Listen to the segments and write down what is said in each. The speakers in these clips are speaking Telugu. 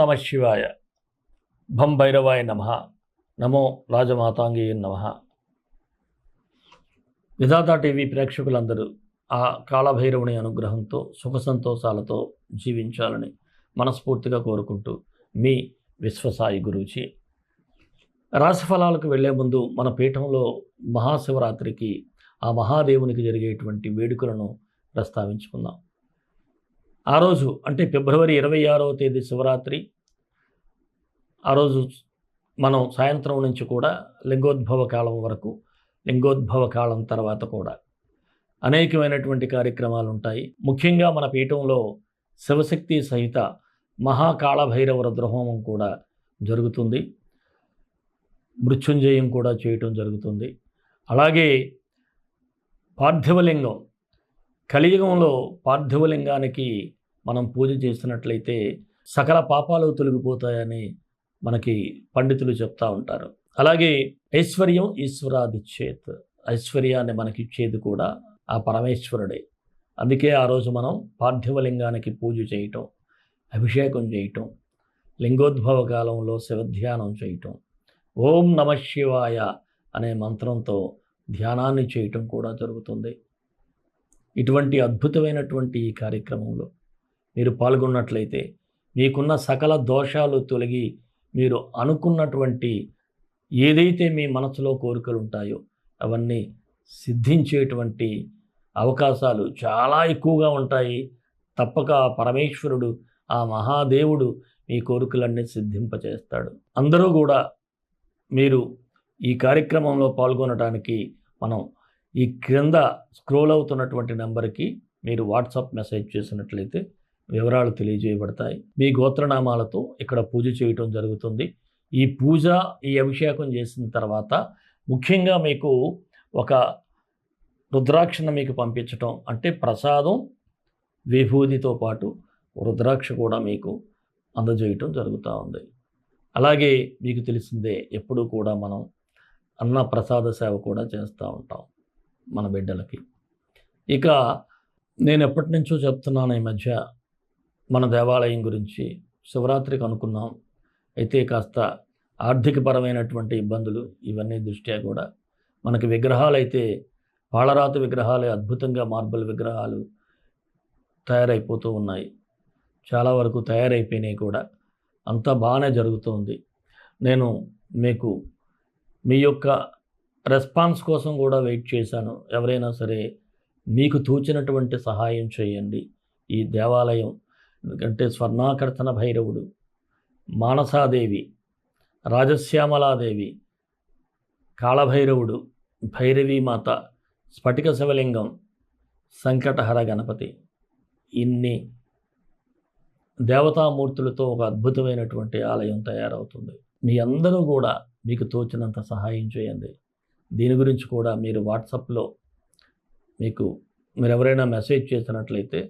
నమ శివాయ. భం భైరవాయ నమ. నమో రాజమాతాంగీయ నమ. విధాత టీవీ ప్రేక్షకులందరూ ఆ కాళభైరవుని అనుగ్రహంతో సుఖ సంతోషాలతో జీవించాలని మనస్ఫూర్తిగా కోరుకుంటూ మీ విశ్వసాయి గురూజీ. రాశిఫలాలకు వెళ్లే ముందు మన పీఠంలో మహాశివరాత్రికి ఆ మహాదేవునికి జరిగేటువంటి వేడుకలను ప్రస్తావించుకుందాం. ఆ రోజు అంటే ఫిబ్రవరి 26వ తేదీ శివరాత్రి. ఆ రోజు మనం సాయంత్రం నుంచి కూడా లింగోద్భవ కాలం వరకు, లింగోద్భవ కాలం తర్వాత కూడా అనేకమైనటువంటి కార్యక్రమాలు ఉంటాయి. ముఖ్యంగా మన పీఠంలో శివశక్తి సహిత మహాకాళభైరవ రుద్రహోమం కూడా జరుగుతుంది. మృత్యుంజయం కూడా చేయటం జరుగుతుంది. అలాగే పార్థివలింగం, కలియుగంలో పార్థివలింగానికి మనం పూజ చేసినట్లయితే సకల పాపాలు తొలగిపోతాయని మనకి పండితులు చెప్తా ఉంటారు. అలాగే ఐశ్వర్యం ఈశ్వరాదిచ్చేత్, ఐశ్వర్యాన్ని మనకిచ్చేది కూడా ఆ పరమేశ్వరుడే. అందుకే ఆ రోజు మనం పార్థివలింగానికి పూజ చేయటం, అభిషేకం చేయటం, లింగోద్భవ కాలంలో శివధ్యానం చేయటం, ఓం నమ శివాయ అనే మంత్రంతో ధ్యానాన్ని చేయటం కూడా జరుగుతుంది. ఇటువంటి అద్భుతమైనటువంటి ఈ కార్యక్రమంలో మీరు పాల్గొన్నట్లయితే మీకున్న సకల దోషాలు తొలగి మీరు అనుకున్నటువంటి ఏదైతే మీ మనసులో కోరికలు ఉంటాయో అవన్నీ సిద్ధించేటువంటి అవకాశాలు చాలా ఎక్కువగా ఉంటాయి. తప్పక పరమేశ్వరుడు, ఆ మహాదేవుడు మీ కోరికలన్నీ సిద్ధింపచేస్తాడు. అందరూ కూడా మీరు ఈ కార్యక్రమంలో పాల్గొనడానికి మనం ఈ క్రింద స్క్రోల్ అవుతున్నటువంటి నెంబర్కి మీరు వాట్సాప్ మెసేజ్ చేసినట్లయితే వివరాలు తెలియజేయబడతాయి. మీ గోత్రనామాలతో ఇక్కడ పూజ చేయటం జరుగుతుంది. ఈ పూజ, ఈ అభిషేకం చేసిన తర్వాత ముఖ్యంగా మీకు ఒక రుద్రాక్షను మీకు పంపించటం, అంటే ప్రసాదం విభూతితో పాటు రుద్రాక్ష కూడా మీకు అందజేయటం జరుగుతూ ఉంది. అలాగే మీకు తెలిసిందే, ఎప్పుడూ కూడా మనం అన్న ప్రసాద సేవ కూడా చేస్తూ ఉంటాం మన బిడ్డలకి. ఇక నేను ఎప్పటి నుంచో చెప్తున్నాను, ఈ మధ్య మన దేవాలయం గురించి శివరాత్రికి అనుకున్నాం. అయితే కాస్త ఆర్థికపరమైనటువంటి ఇబ్బందులు ఇవన్నీ దృష్ట్యా కూడా మనకి విగ్రహాలు అయితే పాలరాతి విగ్రహాలే అద్భుతంగా మార్బల్ విగ్రహాలు తయారైపోతూ ఉన్నాయి. చాలా వరకు తయారైపోయినాయి కూడా. అంతా బాగానే జరుగుతుంది. నేను మీకు మీ యొక్క రెస్పాన్స్ కోసం కూడా వెయిట్ చేశాను. ఎవరైనా సరే మీకు తోచినటువంటి సహాయం చేయండి. ఈ దేవాలయం ఎందుకంటే స్వర్ణాకర్తన భైరవుడు, మానసాదేవి, రాజశ్యామలాదేవి, కాళభైరవుడు, భైరవీమాత, స్ఫటిక శివలింగం, సంకటహర గణపతి, ఇన్ని దేవతామూర్తులతో ఒక అద్భుతమైనటువంటి ఆలయం తయారవుతుంది. మీ అందరూ కూడా మీకు తోచినంత సహాయం చేయండి. దీని గురించి కూడా మీరు వాట్సాప్లో మీరు ఎవరైనా మెసేజ్ చేసినట్లయితే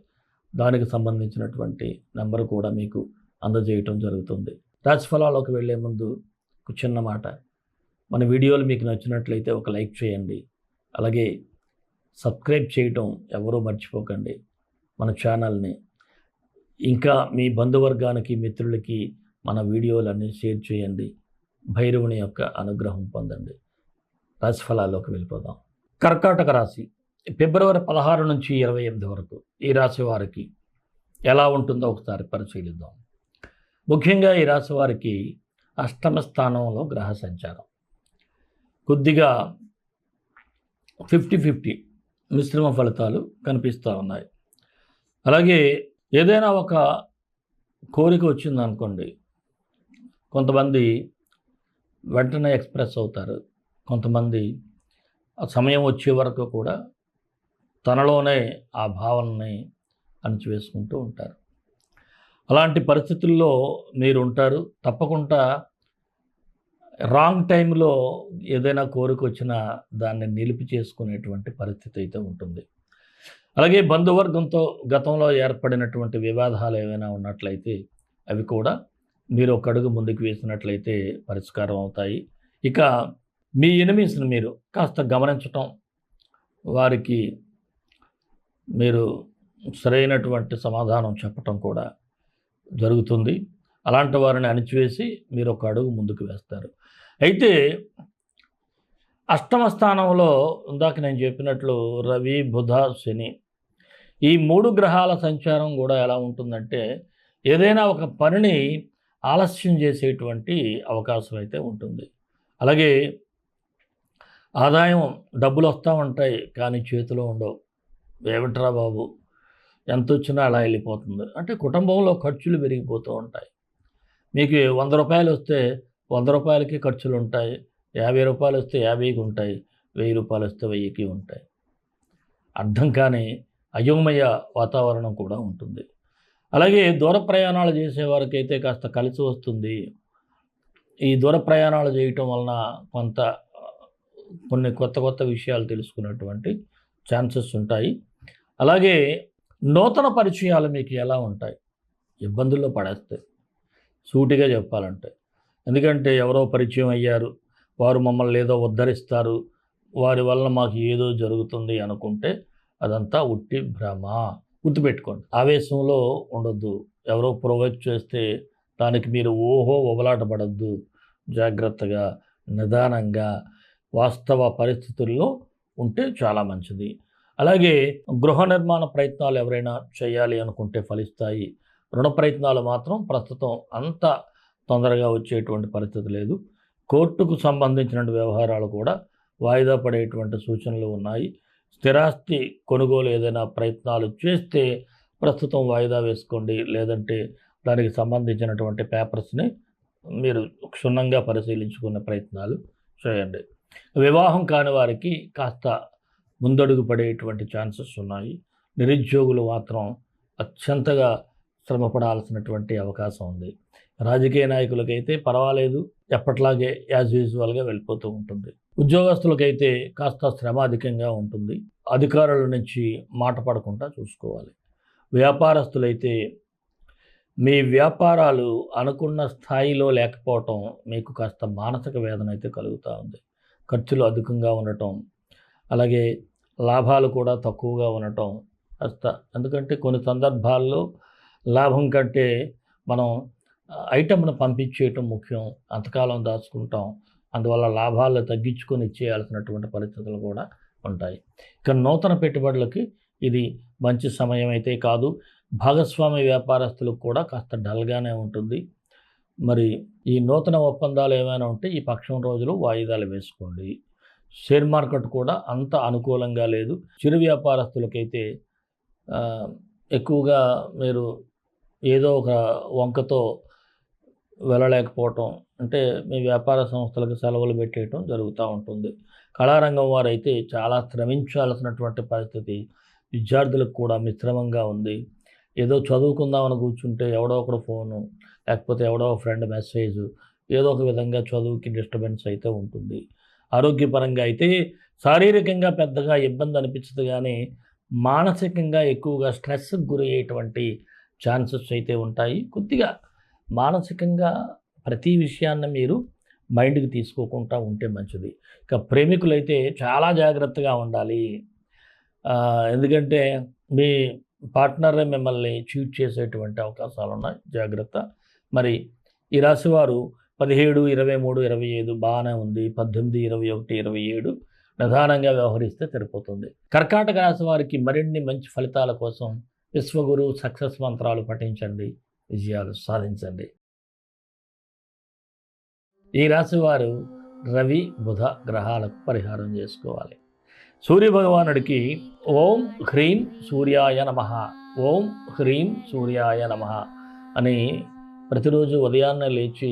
దానికి సంబంధించినటువంటి నెంబర్ కూడా మీకు అందజేయటం జరుగుతుంది. రాశిఫలాల్లోకి వెళ్ళే ముందు ఒక చిన్న మాట, మన వీడియోలు మీకు నచ్చినట్లయితే ఒక లైక్ చేయండి. అలాగే సబ్స్క్రైబ్ చేయటం ఎవరూ మర్చిపోకండి మన ఛానల్ని. ఇంకా మీ బంధువర్గానికి, మిత్రులకి మన వీడియోలన్నీ షేర్ చేయండి. భైరవుని యొక్క అనుగ్రహం పొందండి. రాశిఫలాల్లోకి వెళ్ళిపోదాం. కర్కాటక రాశి ఫిబ్రవరి 16 నుంచి 28 వరకు ఈ రాశి వారికి ఎలా ఉంటుందో ఒకసారి పరిశీలిద్దాం. ముఖ్యంగా ఈ రాశి వారికి అష్టమ స్థానంలో గ్రహ సంచారం కొద్దిగా 50-50 మిశ్రమ ఫలితాలు కనిపిస్తూ ఉన్నాయి. అలాగే ఏదైనా ఒక కోరిక వచ్చిందనుకోండి, కొంతమంది వెంటనే ఎక్స్ప్రెస్ అవుతారు. కొంతమంది ఆ సమయం వచ్చే వరకు కూడా తనలోనే ఆ భావనని అణిచివేసుకుంటూ ఉంటారు. అలాంటి పరిస్థితుల్లో మీరు ఉంటారు. తప్పకుండా రాంగ్ టైంలో ఏదైనా కోరిక వచ్చినా దాన్ని నిలిపి చేసుకునేటువంటి పరిస్థితి అయితే ఉంటుంది. అలాగే బంధువర్గంతో గతంలో ఏర్పడినటువంటి వివాదాలు ఏవైనా ఉన్నట్లయితే అవి కూడా మీరు ఒక అడుగు ముందుకు వేసినట్లయితే పరిష్కారం అవుతాయి. ఇక మీ ఎనిమీస్ని మీరు కాస్త గమనించటం, వారికి మీరు సరైనటువంటి సమాధానం చెప్పటం కూడా జరుగుతుంది. అలాంటి వారిని అణిచివేసి మీరు ఒక అడుగు ముందుకు వేస్తారు. అయితే అష్టమ స్థానంలో ఇందాక నేను చెప్పినట్లు రవి, బుధ, శని ఈ 3 గ్రహాల సంచారం కూడా ఎలా ఉంటుందంటే ఏదైనా ఒక పనిని ఆలస్యం చేసేటువంటి అవకాశం అయితే ఉంటుంది. అలాగే ఆదాయం డబ్బులు వస్తూ ఉంటాయి కానీ చేతిలో ఉండవు. ఏమిట్రా బాబు ఎంతొచ్చినా అలా వెళ్ళిపోతుంది. అంటే కుటుంబంలో ఖర్చులు పెరిగిపోతూ ఉంటాయి. మీకు 100 రూపాయలు వస్తే 100 రూపాయలకి ఖర్చులు ఉంటాయి. 50 రూపాయలు వస్తే 50కి ఉంటాయి. 1000 రూపాయలు వస్తే 1000కి ఉంటాయి. అర్థం కాని అయోమయ వాతావరణం కూడా ఉంటుంది. అలాగే దూర ప్రయాణాలు చేసేవారికైతే కాస్త కలిసి వస్తుంది. ఈ దూర ప్రయాణాలు చేయటం వలన కొన్ని కొత్త విషయాలు తెలుసుకునేటువంటి ఛాన్సెస్ ఉంటాయి. అలాగే నూతన పరిచయాలు మీకు ఎలా ఉంటాయి? ఇబ్బందుల్లో పడేస్తాయి సూటిగా చెప్పాలంటే. ఎందుకంటే ఎవరో పరిచయం అయ్యారు, వారు మమ్మల్ని ఏదో ఉద్ధరిస్తారు, వారి వల్ల మాకు ఏదో జరుగుతుంది అనుకుంటే అదంతా ఉట్టి భ్రమ. గుర్తుపెట్టుకోండి. ఆవేశంలో ఉండొద్దు. ఎవరో ప్రొవోక్ చేస్తే దానికి మీరు ఉబలాట పడద్దు. జాగ్రత్తగా, నిదానంగా, వాస్తవ పరిస్థితుల్లో ఉంటే చాలా మంచిది. అలాగే గృహ నిర్మాణ ప్రయత్నాలు ఎవరైనా చేయాలి అనుకుంటే ఫలిస్తాయి. రుణ ప్రయత్నాలు మాత్రం ప్రస్తుతం అంత తొందరగా వచ్చేటువంటి పరిస్థితి లేదు. కోర్టుకు సంబంధించిన వ్యవహారాలు కూడా వాయిదా పడేటువంటి సూచనలు ఉన్నాయి. స్థిరాస్తి కొనుగోలు ఏదైనా ప్రయత్నాలు చేస్తే ప్రస్తుతం వాయిదా వేసుకోండి. లేదంటే దానికి సంబంధించినటువంటి పేపర్స్ని మీరు క్షుణ్ణంగా పరిశీలించుకునే ప్రయత్నాలు చేయండి. వివాహం కాని వారికి కాస్త ముందడుగు పడేటువంటి ఛాన్సెస్ ఉన్నాయి. నిరుద్యోగులు మాత్రం అత్యంతగా శ్రమపడాల్సినటువంటి అవకాశం ఉంది. రాజకీయ నాయకులకైతే పర్వాలేదు, ఎప్పట్లాగే యాజ్ యూజువల్గా వెళ్ళిపోతూ ఉంటుంది. ఉద్యోగస్తులకైతే కాస్త శ్రమ అధికంగా ఉంటుంది. అధికారుల నుంచి మాట పడకుండా చూసుకోవాలి. వ్యాపారస్తులైతే మీ వ్యాపారాలు అనుకున్న స్థాయిలో లేకపోవటం మీకు కాస్త మానసిక వేదన అయితే కలుగుతూ ఉంది. ఖర్చులు అధికంగా ఉండటం, అలాగే లాభాలు కూడా తక్కువగా ఉండటం కాస్త. ఎందుకంటే కొన్ని సందర్భాల్లో లాభం కంటే మనం ఐటమ్ను పంపించేయటం ముఖ్యం. అంతకాలం దాచుకుంటాం. అందువల్ల లాభాలు తగ్గించుకొని ఇచ్చేయాల్సినటువంటి పరిస్థితులు కూడా ఉంటాయి. ఇక నూతన పెట్టుబడులకి ఇది మంచి సమయం అయితే కాదు. భాగస్వామి వ్యాపారస్తులకు కూడా కాస్త డల్గానే ఉంటుంది. మరి ఈ నూతన ఒప్పందాలు ఏమైనా ఉంటే ఈ పక్షం రోజులు వాయిదాలు వేసుకోండి. షేర్ మార్కెట్ కూడా అంత అనుకూలంగా లేదు. చిరు వ్యాపారస్తులకైతే ఎక్కువగా మీరు ఏదో ఒక వంకతో వెళ్ళలేకపోవటం, అంటే మీ వ్యాపార సంస్థలకు సెలవులు పెట్టేయటం జరుగుతూ ఉంటుంది. కళారంగం వారైతే చాలా శ్రమించాల్సినటువంటి పరిస్థితి. విద్యార్థులకు కూడా మిశ్రమంగా ఉంది. ఏదో చదువుకుందామని కూర్చుంటే ఎవడో ఒకడు ఫోను, లేకపోతే ఎవడో ఫ్రెండ్ మెసేజ్, ఏదో ఒక విధంగా చదువుకి డిస్టర్బెన్స్ అయితే ఉంటుంది. ఆరోగ్యపరంగా అయితే శారీరకంగా పెద్దగా ఇబ్బంది అనిపించదు, కానీ మానసికంగా ఎక్కువగా స్ట్రెస్కి గురయ్యేటువంటి ఛాన్సెస్ అయితే ఉంటాయి. కొద్దిగా మానసికంగా ప్రతి విషయాన్ని మీరు మైండ్కి తీసుకోకుండా ఉంటే మంచిది. ఇక ప్రేమికులైతే చాలా జాగ్రత్తగా ఉండాలి. ఎందుకంటే మీ పార్ట్నరే మిమ్మల్ని చీట్ చేసేటువంటి అవకాశాలు ఉన్నాయి. జాగ్రత్త. మరి ఈ రాశివారు 17, 23, 25 బాగానే ఉంది. 18, 21, 27 నిదానంగా వ్యవహరిస్తే సరిపోతుంది. కర్కాటక రాశి వారికి మరిన్ని మంచి ఫలితాల కోసం విశ్వగురు సక్సెస్ మంత్రాలు పఠించండి, విజయాలు సాధించండి. ఈ రాశివారు రవి, బుధ గ్రహాలకు పరిహారం చేసుకోవాలి. సూర్యభగవానుడికి ఓం హ్రీం సూర్యాయ నమః, ఓం హ్రీం సూర్యాయ నమః అని ప్రతిరోజు ఉదయాన్నే లేచి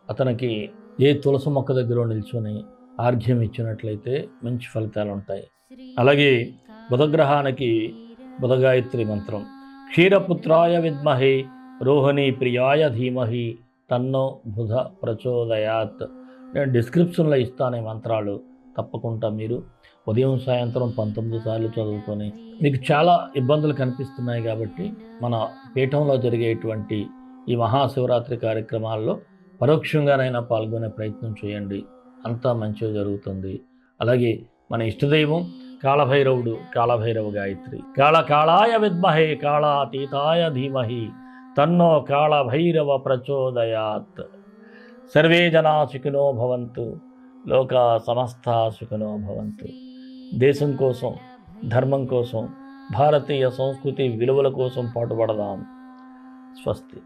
అతనికి ఏ తులసి మొక్క దగ్గర నిల్చొని ఆర్ఘ్యం ఇచ్చినట్లయితే మంచి ఫలితాలు ఉంటాయి. అలాగే బుధగ్రహానికి బుధగాయత్రి మంత్రం, క్షీరపుత్రాయ విద్మహే రోహిణీ ప్రియాయ ధీమహి తన్నో బుధ ప్రచోదయాత్. నేను డిస్క్రిప్షన్లో ఇస్తాను ఈ మంత్రాలు. తప్పకుండా మీరు ఉదయం సాయంత్రం 19 సార్లు చదువుకొని, మీకు చాలా ఇబ్బందులు కనిపిస్తున్నాయి కాబట్టి మన పీఠంలో జరిగేటువంటి ఈ మహాశివరాత్రి కార్యక్రమాల్లో పరోక్షంగానైనా పాల్గొనే ప్రయత్నం చేయండి. అంతా మంచిగా జరుగుతుంది. అలాగే మన ఇష్టదైవం కాళభైరవుడు, కాళభైరవ గాయత్రి, కాళాయ విద్మహే కాళాతీతాయ ధీమహి తన్నో కాళభైరవ ప్రచోదయాత్. సర్వే జనా సుఖినో భవంతు, లోకా సమస్తా సుఖినో భవంతు. దేశం కోసం, ధర్మం కోసం, భారతీయ సంస్కృతి విలువల కోసం పాటుపడదాం. స్వస్తి.